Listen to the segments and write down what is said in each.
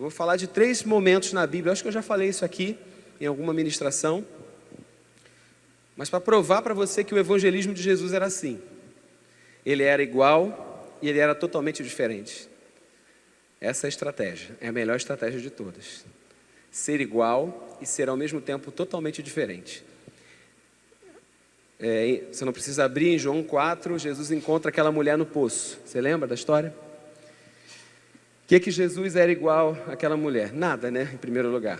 Eu vou falar de 3 momentos na Bíblia. Eu acho que eu já falei isso aqui em alguma ministração. Mas para provar para você que o evangelismo de Jesus era assim. Ele era igual e ele era totalmente diferente. Essa é a estratégia. É a melhor estratégia de todas. Ser igual e ser ao mesmo tempo totalmente diferente. Você não precisa abrir em João 4, Jesus encontra aquela mulher no poço. Você lembra da história? O que Jesus era igual àquela mulher? Nada, né? Em primeiro lugar.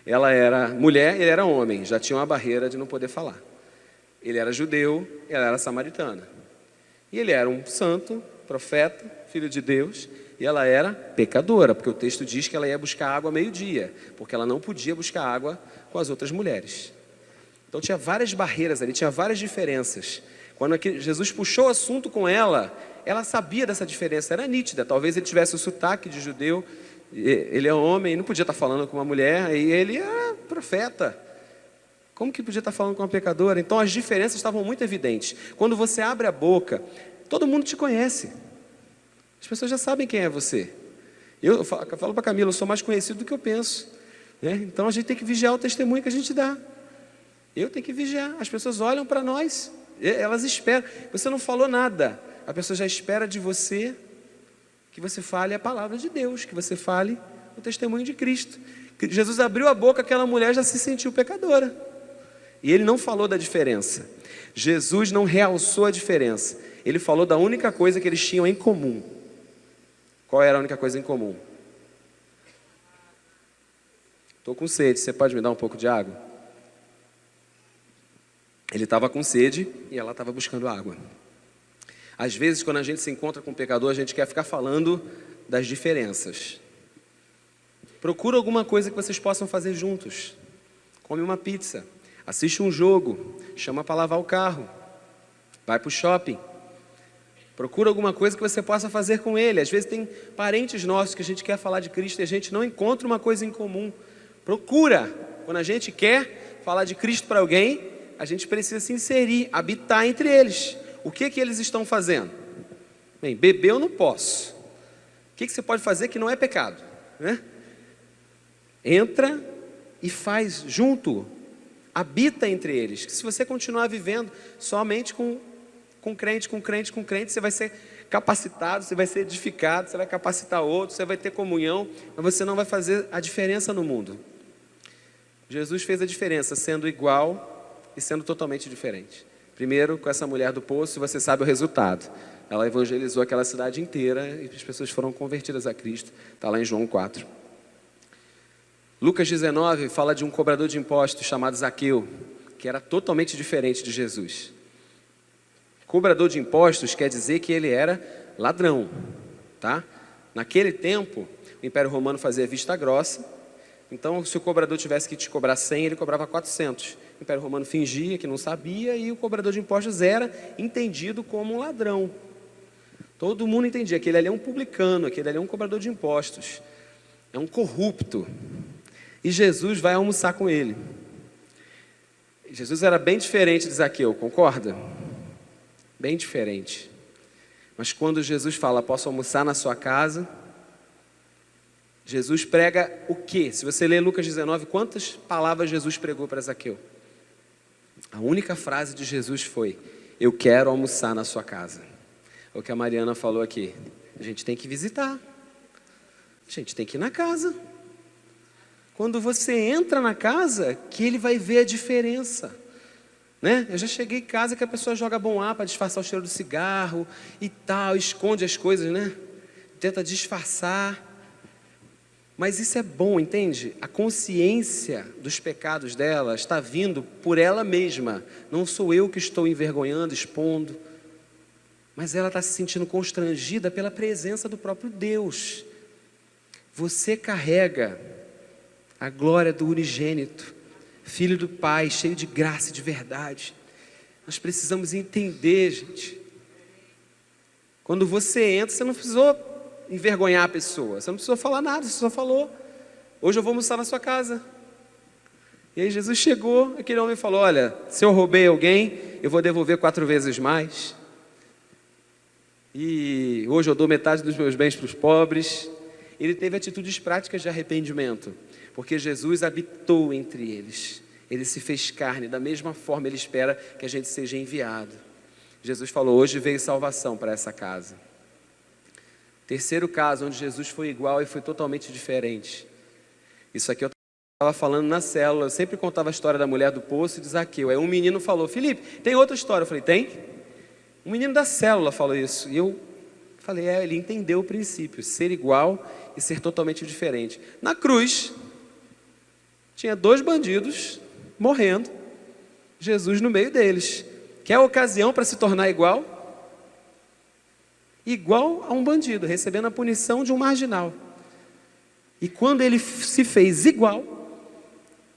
Ela era mulher, ele era homem. Já tinha uma barreira de não poder falar. Ele era judeu, ela era samaritana. E ele era um santo, profeta, filho de Deus. E ela era pecadora, porque o texto diz que ela ia buscar água ao meio-dia. Porque ela não podia buscar água com as outras mulheres. Então tinha várias barreiras ali, tinha várias diferenças. Quando Jesus puxou o assunto com ela, ela sabia dessa diferença, era nítida. Talvez ele tivesse o sotaque de judeu, ele é homem, não podia estar falando com uma mulher, e ele era profeta. Como que podia estar falando com uma pecadora? Então as diferenças estavam muito evidentes. Quando você abre a boca, todo mundo te conhece. As pessoas já sabem quem é você. Eu falo para a Camila, eu sou mais conhecido do que eu penso, né? Então a gente tem que vigiar o testemunho que a gente dá. Eu tenho que vigiar. As pessoas olham para nós, elas esperam. Você não falou nada, a pessoa já espera de você que você fale a palavra de Deus, que você fale o testemunho de Cristo. Jesus abriu a boca, aquela mulher já se sentiu pecadora. E ele não falou da diferença. Jesus não realçou a diferença. Ele falou da única coisa que eles tinham em comum. Qual era a única coisa em comum? Estou com sede, você pode me dar um pouco de água? Ele estava com sede e ela estava buscando água. Às vezes, quando a gente se encontra com um pecador, a gente quer ficar falando das diferenças. Procura alguma coisa que vocês possam fazer juntos. Come uma pizza, assiste um jogo, chama para lavar o carro, vai para o shopping. Procura alguma coisa que você possa fazer com ele. Às vezes tem parentes nossos que a gente quer falar de Cristo e a gente não encontra uma coisa em comum. Procura. Quando a gente quer falar de Cristo para alguém, a gente precisa se inserir, habitar entre eles. O que eles estão fazendo? Bem, beber eu não posso. O que você pode fazer que não é pecado, né? Entra e faz junto. Habita entre eles. Que se você continuar vivendo somente com crente, você vai ser capacitado, você vai ser edificado, você vai capacitar outros, você vai ter comunhão, mas você não vai fazer a diferença no mundo. Jesus fez a diferença sendo igual e sendo totalmente diferente. Primeiro, com essa mulher do poço, você sabe o resultado. Ela evangelizou aquela cidade inteira e as pessoas foram convertidas a Cristo. Está lá em João 4. Lucas 19 fala de um cobrador de impostos chamado Zaqueu, que era totalmente diferente de Jesus. Cobrador de impostos quer dizer que ele era ladrão, tá? Naquele tempo, o Império Romano fazia vista grossa. Então, se o cobrador tivesse que te cobrar 100, ele cobrava 400. O Império Romano fingia que não sabia e o cobrador de impostos era entendido como um ladrão. Todo mundo entendia que ele ali é um publicano, aquele ali é um cobrador de impostos. É um corrupto. E Jesus vai almoçar com ele. Jesus era bem diferente de Zaqueu, concorda? Bem diferente. Mas quando Jesus fala, posso almoçar na sua casa, Jesus prega o quê? Se você ler Lucas 19, quantas palavras Jesus pregou para Zaqueu? A única frase de Jesus foi, eu quero almoçar na sua casa. É o que a Mariana falou aqui. A gente tem que visitar. A gente tem que ir na casa. Quando você entra na casa, que ele vai ver a diferença. Né? Eu já cheguei em casa que a pessoa joga bom ar para disfarçar o cheiro do cigarro e tal, esconde as coisas, né? Tenta disfarçar. Mas isso é bom, entende? A consciência dos pecados dela está vindo por ela mesma. Não sou eu que estou envergonhando, expondo. Mas ela está se sentindo constrangida pela presença do próprio Deus. Você carrega a glória do unigênito, Filho do Pai, cheio de graça e de verdade. Nós precisamos entender, gente. Quando você entra, você não precisou envergonhar a pessoa. Você não precisou falar nada, você só falou, hoje eu vou almoçar na sua casa. E aí Jesus chegou, aquele homem falou, olha, se eu roubei alguém, eu vou devolver 4 vezes mais. E hoje eu dou metade dos meus bens para os pobres. ele teve atitudes práticas de arrependimento, porque Jesus habitou entre eles. Ele se fez carne, da mesma forma ele espera que a gente seja enviado. Jesus falou, hoje veio salvação para essa casa. Terceiro caso, onde Jesus foi igual e foi totalmente diferente. Isso aqui eu estava falando na célula, eu sempre contava a história da mulher do poço e de Zaqueu. Aí um menino falou, Felipe, tem outra história? Eu falei, tem? Um menino da célula falou isso. E eu falei, ele entendeu o princípio, ser igual e ser totalmente diferente. Na cruz, tinha 2 bandidos morrendo, Jesus no meio deles. Quer a ocasião para se tornar igual? Igual a um bandido, recebendo a punição de um marginal. E quando ele se fez igual,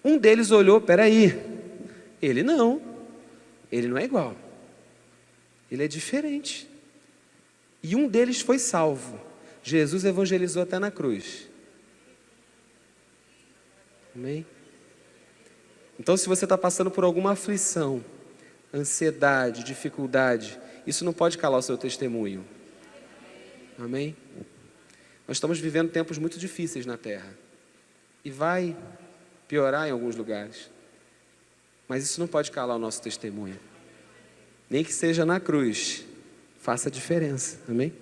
um deles olhou, peraí, ele não é igual, ele é diferente. E um deles foi salvo. Jesus evangelizou até na cruz. Amém? Então, se você está passando por alguma aflição, ansiedade, dificuldade, isso não pode calar o seu testemunho. Amém? Nós estamos vivendo tempos muito difíceis na terra. E vai piorar em alguns lugares. Mas isso não pode calar o nosso testemunho. Nem que seja na cruz. Faça a diferença. Amém?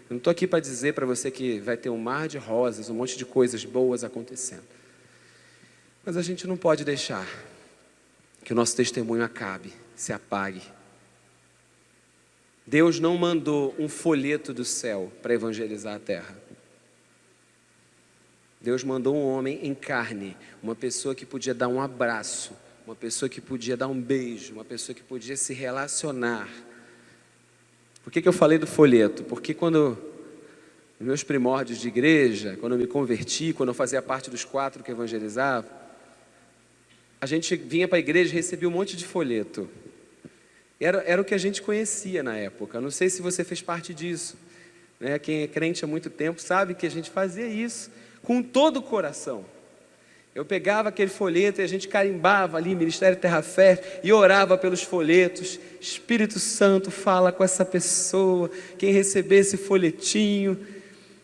Eu não estou aqui para dizer para você que vai ter um mar de rosas, um monte de coisas boas acontecendo. Mas a gente não pode deixar que o nosso testemunho acabe, se apague. Deus não mandou um folheto do céu para evangelizar a terra. Deus mandou um homem em carne, uma pessoa que podia dar um abraço, uma pessoa que podia dar um beijo, uma pessoa que podia se relacionar. Por que eu falei do folheto? Porque quando, nos meus primórdios de igreja, quando eu me converti, quando eu fazia parte dos 4 que evangelizavam, a gente vinha para a igreja e recebia um monte de folheto. Era o que a gente conhecia na época. Não sei se você fez parte disso, né? Quem é crente há muito tempo sabe que a gente fazia isso com todo o coração. Eu pegava aquele folheto e a gente carimbava ali, Ministério Terra Fé, e orava pelos folhetos. Espírito Santo, fala com essa pessoa, quem receber esse folhetinho.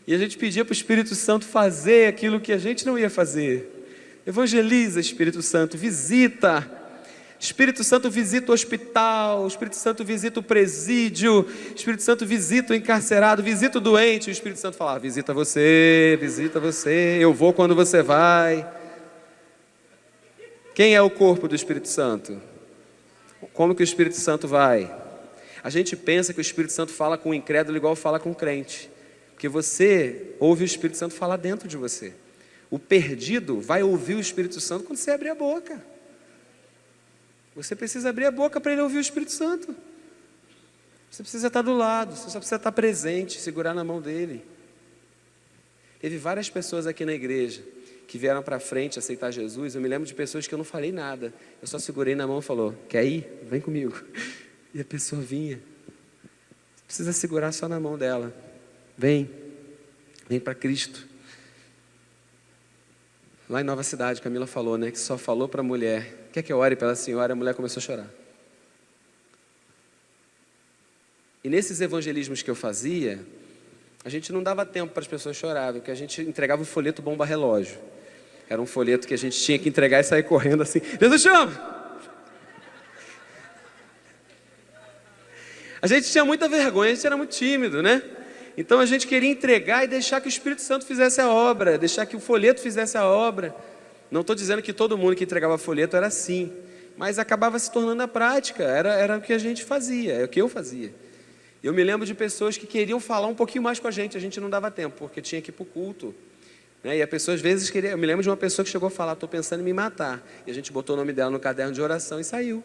E a gente pedia para o Espírito Santo fazer aquilo que a gente não ia fazer. Evangeliza, Espírito Santo, visita. Espírito Santo visita o hospital, o Espírito Santo visita o presídio, o Espírito Santo visita o encarcerado, visita o doente. O Espírito Santo fala, visita você, eu vou quando você vai. Quem é o corpo do Espírito Santo? Como que o Espírito Santo vai? A gente pensa que o Espírito Santo fala com o incrédulo igual fala com o crente, porque você ouve o Espírito Santo falar dentro de você. O perdido vai ouvir o Espírito Santo quando você abrir a boca. Você precisa abrir a boca para ele ouvir o Espírito Santo. Você precisa estar do lado, você só precisa estar presente, segurar na mão dele. Teve várias pessoas aqui na igreja que vieram para frente aceitar Jesus. Eu me lembro de pessoas que eu não falei nada. Eu só segurei na mão e falou, quer ir? Vem comigo. E a pessoa vinha. Você precisa segurar só na mão dela. Vem para Cristo. Lá em Nova Cidade, Camila falou, né, que só falou para a mulher, quer que eu ore pela senhora? A mulher começou a chorar. E nesses evangelismos que eu fazia, a gente não dava tempo para as pessoas chorarem, porque a gente entregava o folheto bomba relógio. Era um folheto que a gente tinha que entregar e sair correndo assim, Jesus chama! A gente tinha muita vergonha, a gente era muito tímido, né? Então a gente queria entregar e deixar que o Espírito Santo fizesse a obra, deixar que o folheto fizesse a obra. Não estou dizendo que todo mundo que entregava folheto era assim, mas acabava se tornando a prática, era o que a gente fazia, é o que eu fazia. Eu me lembro de pessoas que queriam falar um pouquinho mais com a gente não dava tempo, porque tinha que ir para o culto. Né? E a pessoa às vezes queria, eu me lembro de uma pessoa que chegou a falar, estou pensando em me matar. E a gente botou o nome dela no caderno de oração e saiu.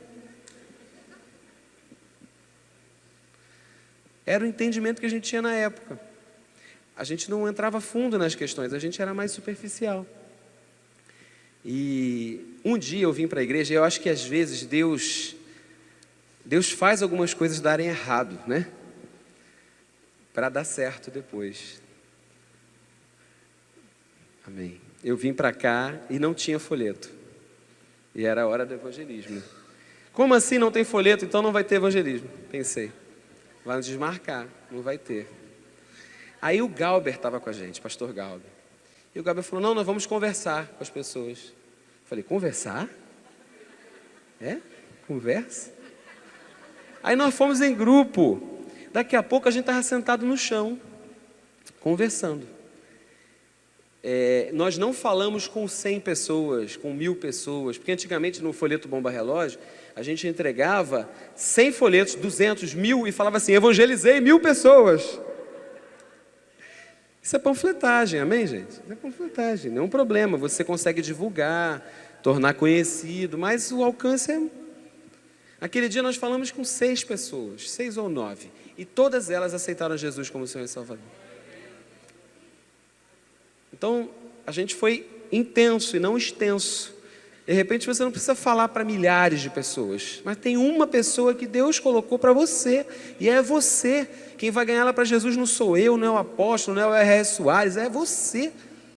Era o entendimento que a gente tinha na época. A gente não entrava fundo nas questões, a gente era mais superficial. E um dia eu vim para a igreja e eu acho que às vezes Deus faz algumas coisas darem errado, né? Para dar certo depois. Amém. Eu vim para cá e não tinha folheto. E era a hora do evangelismo. Como assim não tem folheto? Então não vai ter evangelismo. Pensei. Vai nos desmarcar, não vai ter. Aí o Galber estava com a gente, pastor Galber. E o Gabriel falou, não, nós vamos conversar com as pessoas. Eu falei, conversar? É? Conversa? Aí nós fomos em grupo. Daqui a pouco a gente estava sentado no chão, conversando. Nós não falamos com 100 pessoas, com 1000 pessoas, porque antigamente no folheto Bomba Relógio, a gente entregava 100 folhetos, 200, 1000 e falava assim, evangelizei 1000 pessoas. Isso é panfletagem, amém, gente? Isso é panfletagem, não é um problema, você consegue divulgar, tornar conhecido, mas o alcance é... Aquele dia nós falamos com 6 pessoas, 6 ou 9, e todas elas aceitaram Jesus como Senhor e Salvador. Então, a gente foi intenso e não extenso. De repente, você não precisa falar para milhares de pessoas, mas tem uma pessoa que Deus colocou para você, e é você. Quem vai ganhar ela para Jesus não sou eu, não é o apóstolo, não é o R.S. Soares, é você.